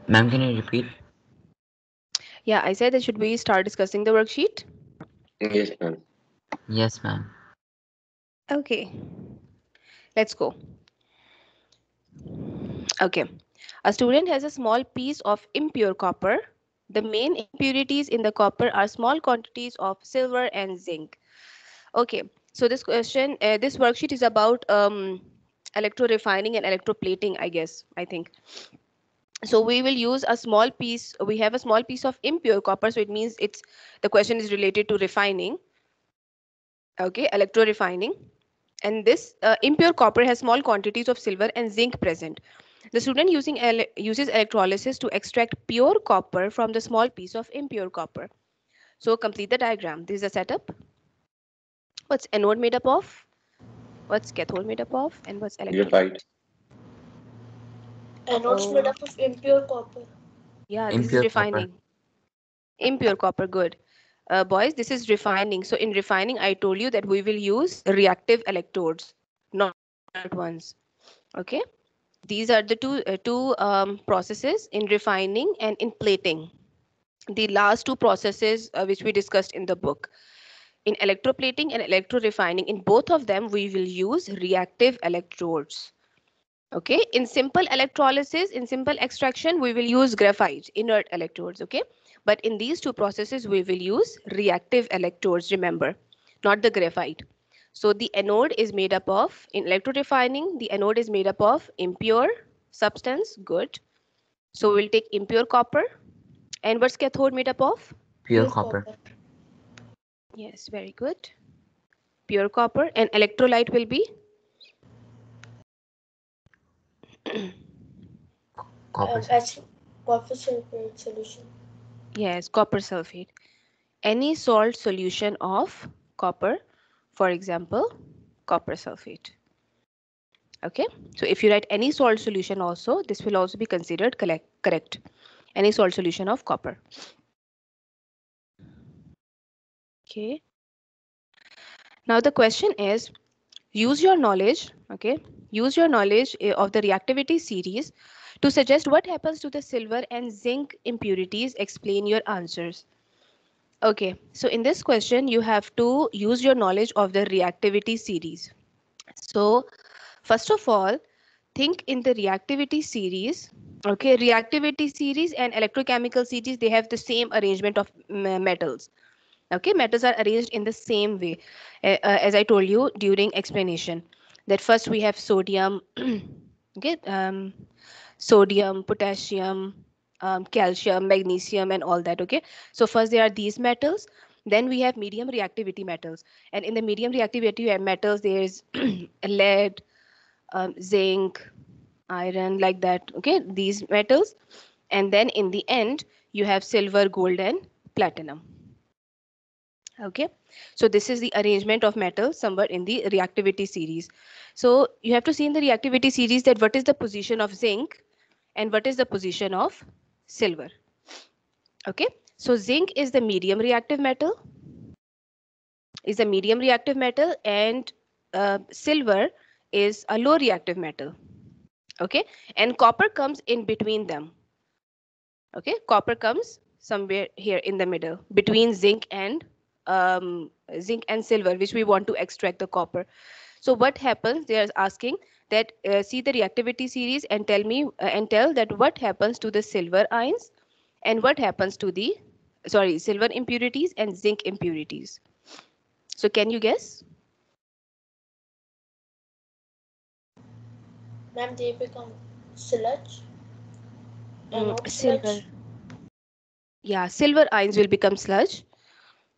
Ma'am, can you repeat? Yeah, I said that should we start discussing the worksheet? Yes, ma'am. Yes, ma'am. Okay, let's go. Okay, a student has a small piece of impure copper. The main impurities in the copper are small quantities of silver and zinc. Okay, so this worksheet is about electro refining and electroplating, I guess, I think. So we will use a small piece. We have a small piece of impure copper, so it means the question is related to refining. Okay, electro refining. And this impure copper has small quantities of silver and zinc present. The student uses electrolysis to extract pure copper from the small piece of impure copper. So complete the diagram. This is a setup. What's anode made up of? What's cathode made up of? And what's Graphite. electrolyte? Anodes made Oh, up of impure copper. yeah, this is Impure copper. refining. Impure copper, good. Boys, this is refining. So in refining, I told you that we will use reactive electrodes, not inert ones. Okay. These are the two processes in refining and in plating. The last two processes which we discussed in the book. In electroplating and electrorefining, in both of them, we will use reactive electrodes. Okay, in simple electrolysis, in simple extraction, we will use graphite, inert electrodes. Okay, but in these two processes, we will use reactive electrodes, remember, not the graphite. So the anode is made up of, in electrorefining, the anode is made up of impure substance, good. So we'll take impure copper. And what's cathode made up of? Pure Pure copper. copper. Yes, very good. Pure copper. And electrolyte will be? Copper. Acid copper sulfate solution. Yes, copper sulfate. Any salt solution of copper, for example, copper sulfate. Okay, so if you write any salt solution also, this will also be considered correct. Any salt solution of copper. Okay, now the question is, use your knowledge, okay, use your knowledge of the reactivity series to suggest what happens to the silver and zinc impurities. Explain your answers. Okay, so in this question, you have to use your knowledge of the reactivity series. So, first of all, think in the reactivity series. Okay, reactivity series and electrochemical series, they have the same arrangement of metals. Okay, metals are arranged in the same way, as I told you during explanation. That first we have sodium, okay, sodium, potassium, calcium, magnesium, and all that. Okay, so first there are these metals. Then we have medium reactivity metals, and in the medium reactivity metals there is lead, zinc, iron, like that. Okay, these metals, and then in the end you have silver, gold, and platinum. Okay, so this is the arrangement of metals somewhere in the reactivity series. So you have to see in the reactivity series that what is the position of zinc and what is the position of silver. Okay, so zinc is the medium reactive metal, and silver is a low reactive metal. Okay, and copper comes in between them. Okay, copper comes somewhere here in the middle between zinc and silver, which we want to extract the copper. So what happens? They are asking that see the reactivity series and tell me and tell that what happens to the silver ions and what happens to the silver impurities and zinc impurities. So can you guess? Ma'am, they become sludge. Anode Silver. sludge. Yeah, silver ions will become sludge.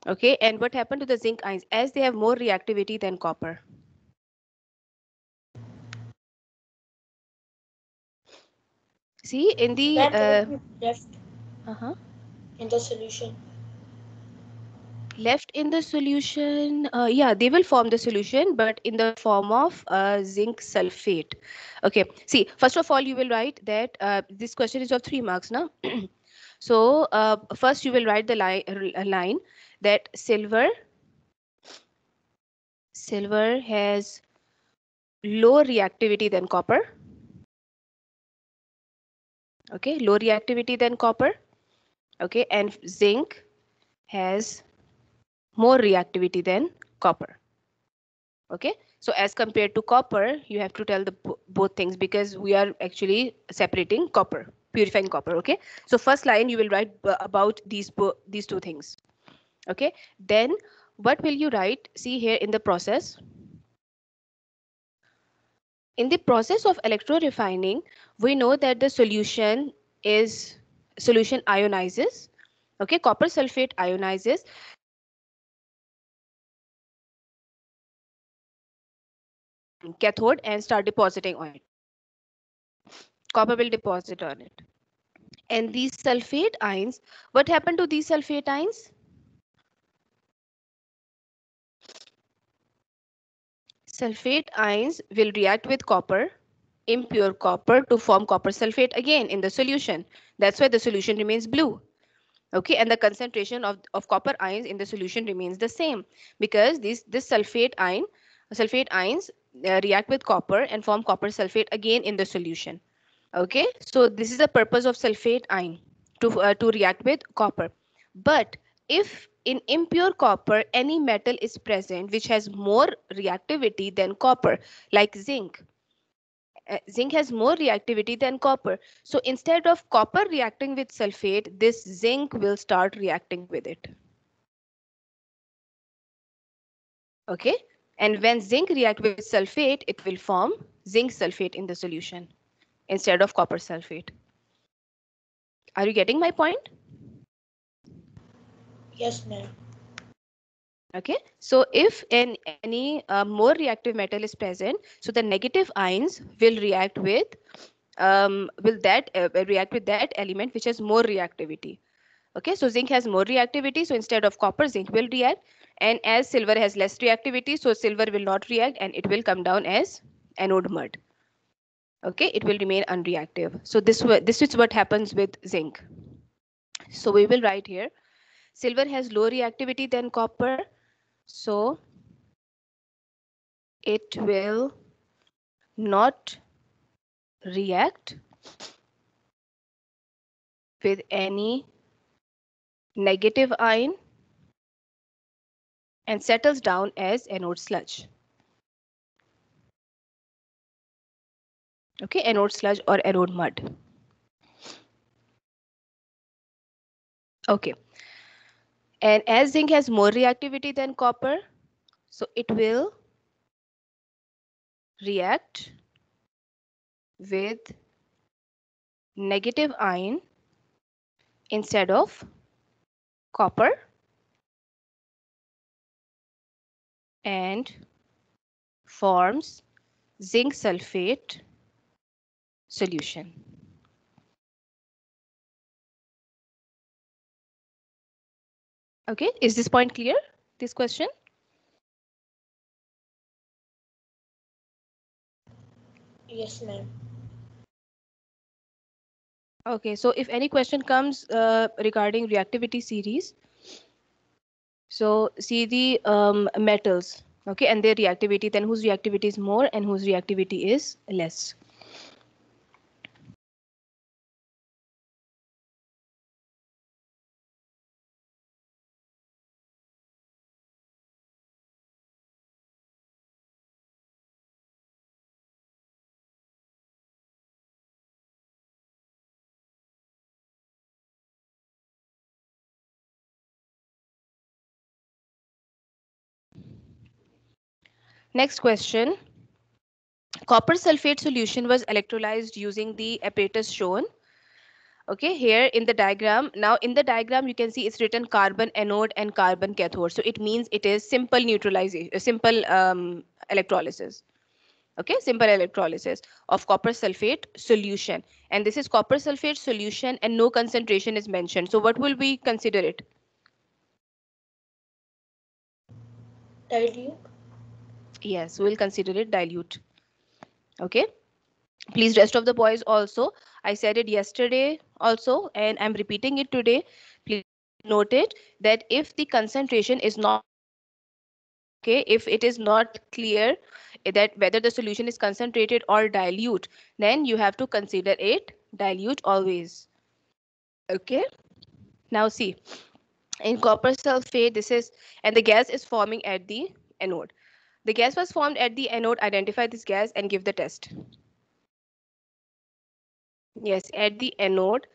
Okay, and what happened to the zinc ions as they have more reactivity than copper? See in the Ma'am, they will be left uh-huh, in the solution. left in the solution. Yeah, they will form the solution, but in the form of zinc sulfate. Okay, see, first of all, you will write that this question is of 3 marks now. So first you will write the line that silver has low reactivity than copper. Okay, low reactivity than copper. Okay, and zinc has more reactivity than copper. Okay, so as compared to copper, you have to tell the both things, because we are actually separating copper, purifying copper. Okay, so first line you will write about these two things. Okay, then what will you write? See here in the process. In the process of electrorefining, we know that the solution ionizes. Okay, copper sulfate ionizes. Cathode and start depositing on it. Copper will deposit on it. And these sulfate ions, what happened to these sulfate ions? Sulfate ions will react with copper, impure copper, to form copper sulfate again in the solution. That's why the solution remains blue. Okay, and the concentration of copper ions in the solution remains the same, because this sulfate ions react with copper and form copper sulfate again in the solution. Okay, so this is the purpose of sulfate ion, to react with copper. But if in impure copper any metal is present which has more reactivity than copper, like zinc, zinc has more reactivity than copper. So instead of copper reacting with sulfate, this zinc will start reacting with it. Okay, and when zinc react with sulfate, it will form zinc sulfate in the solution instead of copper sulfate. Are you getting my point? Yes, ma'am. Okay, so if any more reactive metal is present, so the negative ions will react with that element which has more reactivity. Okay, so zinc has more reactivity, so instead of copper, zinc will react, and as silver has less reactivity, so silver will not react and it will come down as anode mud. Okay, it will remain unreactive. So this is what happens with zinc. So we will write here, silver has low reactivity than copper, so it will not react with any negative ion and settles down as anode sludge. Okay, anode sludge or anode mud. Okay, and as zinc has more reactivity than copper, so it will react with negative ion instead of copper and forms zinc sulfate solution. Okay, is this point clear, this question? Yes, ma'am. Okay, so if any question comes regarding reactivity series, so see the metals, okay, and their reactivity, then whose reactivity is more and whose reactivity is less. Next question. Copper sulfate solution was electrolyzed using the apparatus shown. Okay, here in the diagram. Now in the diagram, you can see it's written carbon anode and carbon cathode. So it means it is simple neutralization, simple electrolysis. Okay, simple electrolysis of copper sulfate solution. And this is copper sulfate solution and no concentration is mentioned. So what will we consider it? Dilute. Yes, we'll consider it dilute. Okay. Please, rest of the boys also. I said it yesterday also, and I'm repeating it today. Please note it that if the concentration is not okay, if it is not clear that whether the solution is concentrated or dilute, then you have to consider it dilute always. Okay, now see, in copper sulfate, this is, and the gas is forming at the anode. The gas was formed at the anode. Identify this gas and give the test. Yes, at the anode.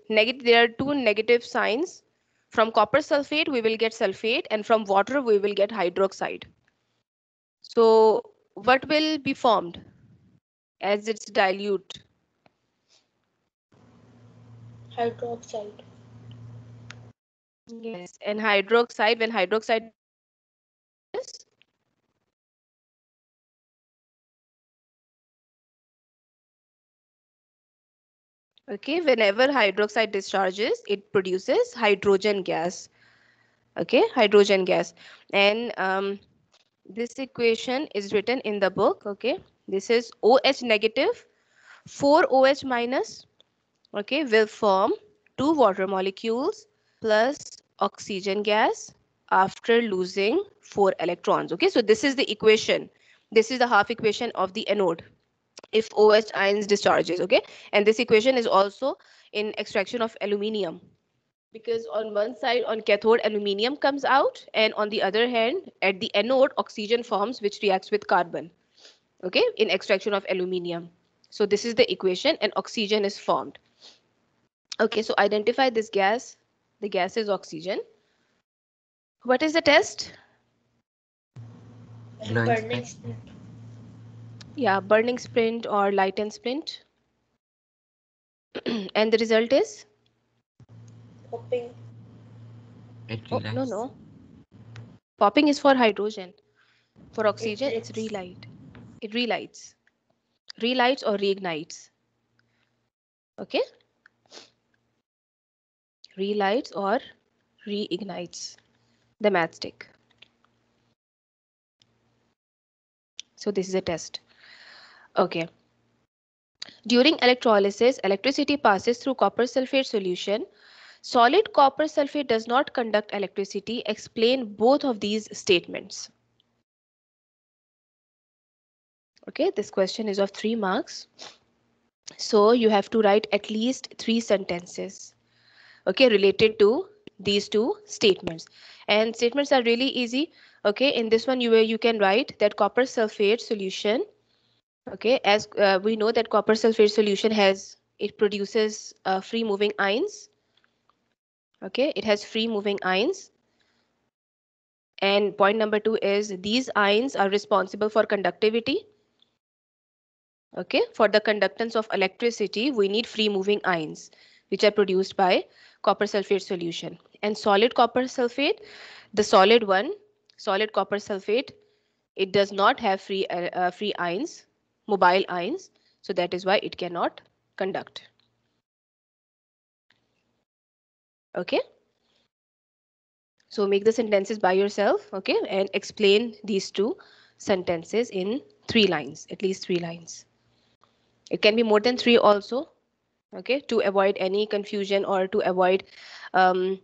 Negative. There are two negative signs. From copper sulfate, we will get sulfate, and from water, we will get hydroxide. So, what will be formed as it's dilute? Hydroxide. Yes, and hydroxide, when hydroxide is, okay, whenever hydroxide discharges, it produces hydrogen gas. Okay, hydrogen gas. And this equation is written in the book. Okay, this is OH negative, 4OH minus, okay, will form 2 water molecules plus oxygen gas after losing 4 electrons. Okay, so this is the equation. This is the half equation of the anode if OH ions discharges. Okay, and this equation is also in extraction of aluminium, because on one side, on cathode, aluminium comes out, and on the other hand, at the anode, oxygen forms which reacts with carbon. Okay, in extraction of aluminium. So this is the equation, and oxygen is formed. Okay, so identify this gas. The gas is oxygen. What is the test? Glowing Burning splint. splint. Yeah, burning splint or lighten splint. And the result is? Popping. It Oh, no, relaxes. no. Popping is for hydrogen. For oxygen, it's It relight. It relights. Relights or reignites. Okay? Relights or reignites the matchstick. So this is a test. Okay. During electrolysis, electricity passes through copper sulfate solution. Solid copper sulfate does not conduct electricity. Explain both of these statements. Okay, this question is of 3 marks. So you have to write at least 3 sentences, okay, related to these two statements. And statements are really easy. Okay, in this one you can write that copper sulfate solution, okay, as we know that copper sulfate solution it produces free moving ions. Okay, it has free moving ions. And point number 2 is these ions are responsible for conductivity. Okay, for the conductance of electricity, we need free moving ions, which are produced by copper sulfate solution. And solid copper sulfate, the solid one, solid copper sulfate, it does not have free ions, mobile ions. So that is why it cannot conduct. Okay. So make the sentences by yourself, okay, and explain these two sentences in 3 lines, at least 3 lines. It can be more than 3 also, okay, to avoid any confusion or to avoid the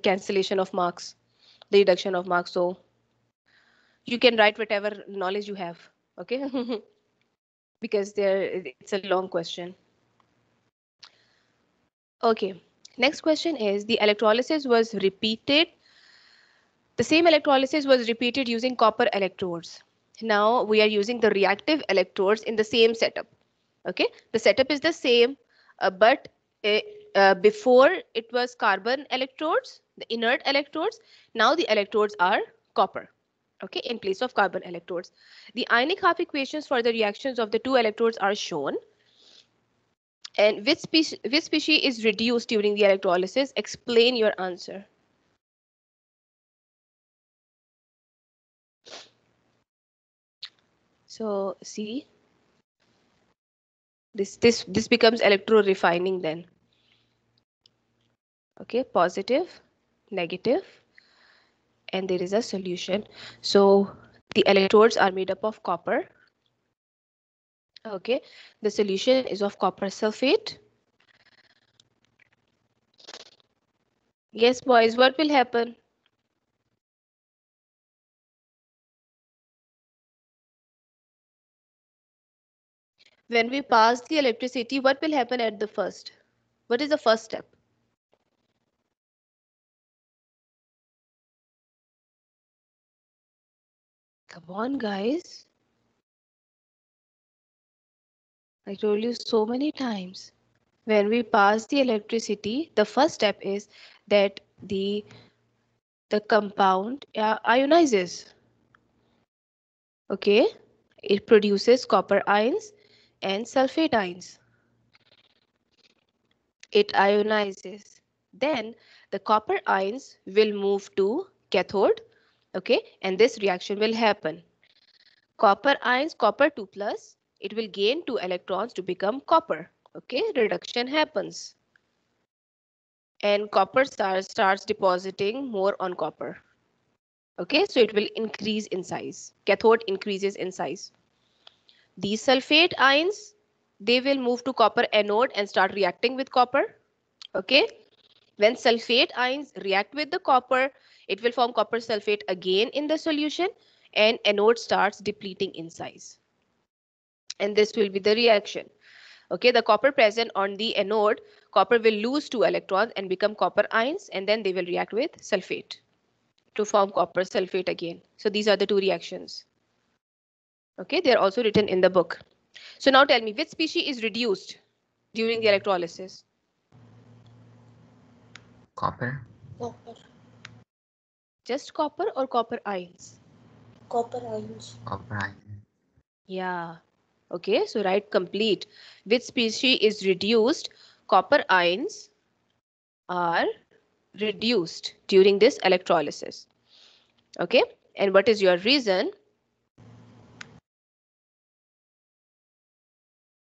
cancellation of marks, the reduction of marks. So you can write whatever knowledge you have, okay, because it's a long question. Okay, next question is the electrolysis was repeated. The same electrolysis was repeated using copper electrodes. Now we are using the reactive electrodes in the same setup. Okay, the setup is the same, but before it was carbon electrodes, the inert electrodes. Now the electrodes are copper. Okay, in place of carbon electrodes. The ionic half equations for the reactions of the two electrodes are shown. And which species is reduced during the electrolysis? Explain your answer. So see, this becomes electro refining then. Okay, positive, negative, and there is a solution. So the electrodes are made up of copper. Okay, the solution is of copper sulfate. Yes, boys, what will happen? When we pass the electricity, what will happen at the first? What is the first step? Come on, guys. I told you so many times. When we pass the electricity, the first step is that the compound ionizes. Okay, it produces copper ions and sulfate ions. It ionizes. Then the copper ions will move to cathode. Okay, and this reaction will happen. Copper ions, copper 2 plus, it will gain 2 electrons to become copper. Okay, reduction happens. And copper starts depositing more on copper. Okay, so it will increase in size. Cathode increases in size. These sulfate ions, they will move to copper anode and start reacting with copper. Okay, when sulfate ions react with the copper, it will form copper sulfate again in the solution, and anode starts depleting in size. And this will be the reaction. Okay, the copper present on the anode, copper will lose 2 electrons and become copper ions, and then they will react with sulfate to form copper sulfate again. So these are the two reactions. Okay, they are also written in the book. So now tell me, which species is reduced during the electrolysis? Copper. Copper. Just copper or copper ions? Copper ions. Copper ion. Yeah. Okay, so write complete. Which species is reduced? Copper ions are reduced during this electrolysis. Okay, and what is your reason?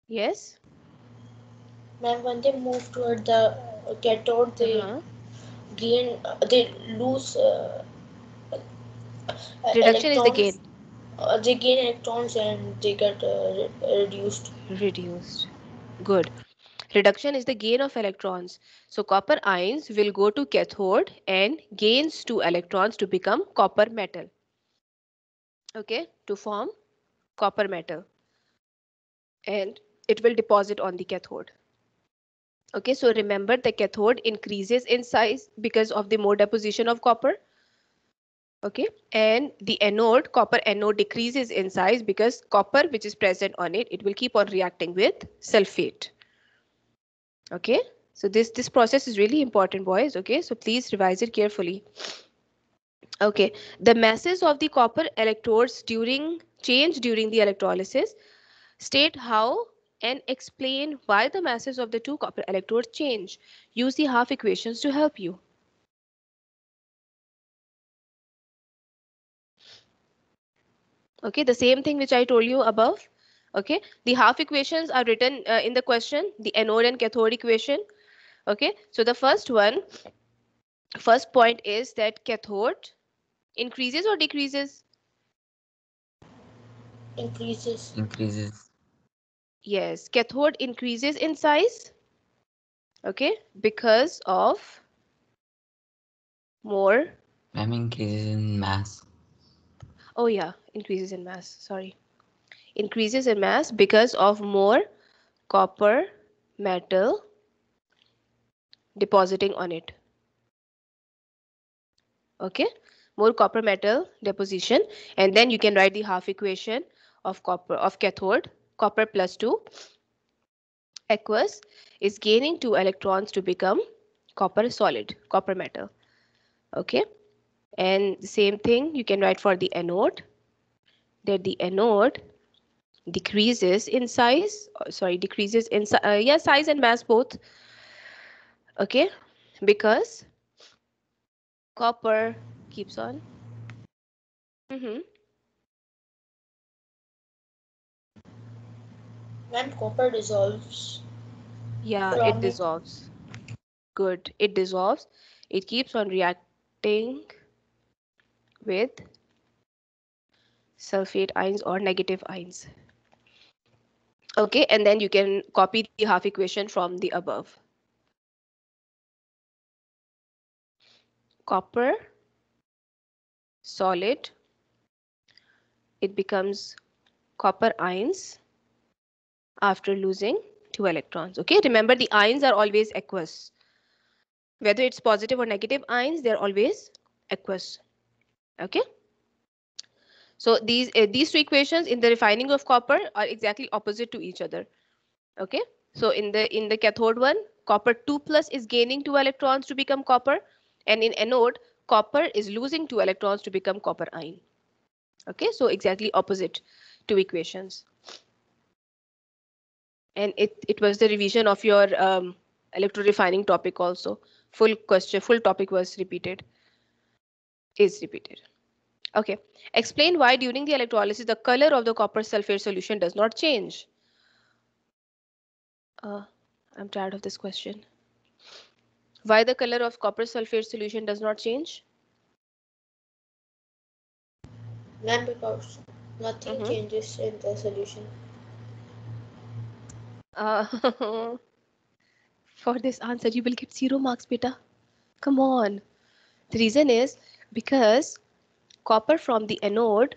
Yes? Ma'am, when they move toward the cathode, they gain, they lose Reduction is the electrons. gain. They gain electrons and they get reduced. Reduced. Good. Reduction is the gain of electrons. So copper ions will go to cathode and gains 2 electrons to become copper metal. Okay, to form copper metal. And it will deposit on the cathode. Okay, so remember the cathode increases in size because of the more deposition of copper. Okay, and the anode, copper anode, decreases in size because copper which is present on it, it will keep on reacting with sulfate. Okay, so this process is really important, boys. Okay, so please revise it carefully. Okay, the masses of the copper electrodes change during the electrolysis. State how and explain why the masses of the two copper electrodes change. Use the half equations to help you. Okay, the same thing which I told you above. Okay, the half equations are written in the question, the anode and cathode equation. Okay, so the first point is that cathode increases or decreases? Increases. Increases. Yes, cathode increases in size. Okay, because of more. Ma'am, increases in mass. Oh yeah, increases in mass. Sorry. Increases in mass because of more copper metal depositing on it. Okay, more copper metal deposition, and then you can write the half equation of cathode. Copper plus 2 aqueous is gaining 2 electrons to become copper solid, copper metal. Okay, and the same thing you can write for the anode, that the anode decreases in size, decreases in size and mass both. Okay, because copper keeps on. When copper dissolves Yeah, it from it, dissolves. Good, it dissolves. It keeps on reacting with sulfate ions or negative ions. Okay, and then you can copy the half equation from the above. Copper solid, it becomes copper ions after losing 2 electrons. Okay, remember the ions are always aqueous. Whether it's positive or negative ions, they're always aqueous. Okay. So these two equations in the refining of copper are exactly opposite to each other. Okay. So in the cathode one, copper 2 plus is gaining 2 electrons to become copper, and in anode, copper is losing 2 electrons to become copper ion. Okay, so exactly opposite two equations. And it was the revision of your electrorefining topic also. Full topic was repeated, is repeated. Okay, explain why during the electrolysis the color of the copper sulfate solution does not change. I'm tired of this question. Why the color of copper sulfate solution does not change? Ma'am, because nothing changes in the solution. For this answer, you will get 0 marks, beta. Come on. The reason is because copper from the anode,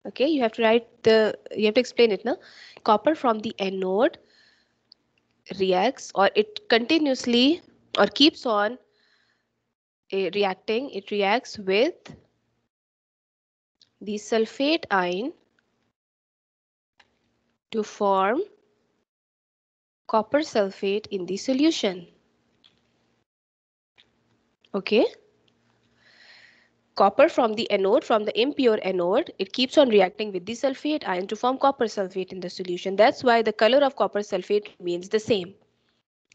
okay, you have to explain it now. Copper from the anode reacts, or it continuously or keeps on reacting. It reacts with the sulfate ion to form copper sulfate in the solution. Okay. Copper from the anode, from the impure anode, it keeps on reacting with the sulfate ion to form copper sulfate in the solution. That's why the color of copper sulfate remains the same.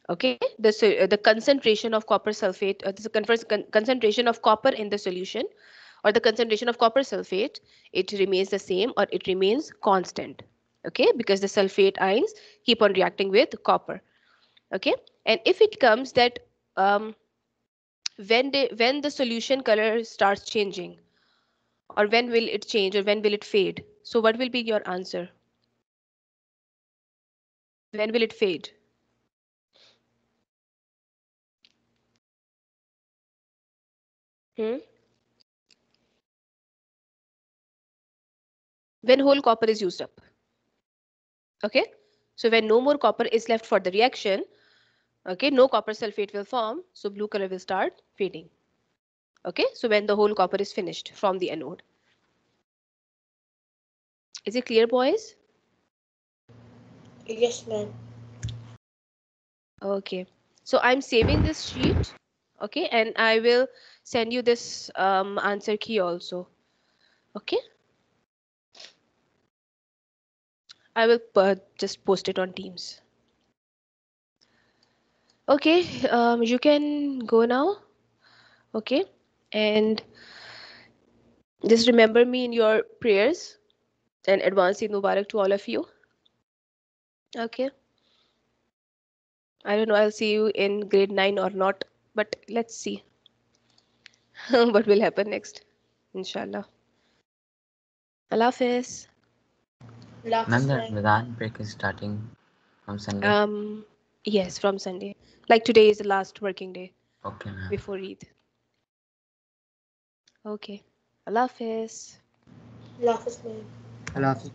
Okay, the concentration of copper sulfate, concentration of copper in the solution, or the concentration of copper sulfate, it remains the same, or it remains constant. Okay, because the sulfate ions keep on reacting with copper. Okay, and if it comes that when the solution color starts changing, or when will it change, or when will it fade? So what will be your answer? When will it fade? When whole copper is used up. Okay, so when no more copper is left for the reaction, okay, no copper sulfate will form, so blue color will start fading. Okay, so when the whole copper is finished from the anode. Is it clear, boys? Yes, ma'am. Okay, so I'm saving this sheet. Okay, and I will send you this answer key also. Okay, I will just post it on Teams. Okay, you can go now. Okay, and just remember me in your prayers, and advance Eid Mubarak to all of you. Okay, I don't know, I'll see you in grade 9 or not, but let's see what will happen next, inshallah. Allah Hafiz. Ma'am, the Ramadan break is starting from Sunday. Yes, from Sunday. Like today is the last working day. Okay, ma'am. Before Eid. Okay. Allah Hafiz. Allah Hafiz, ma'am. Allah Hafiz.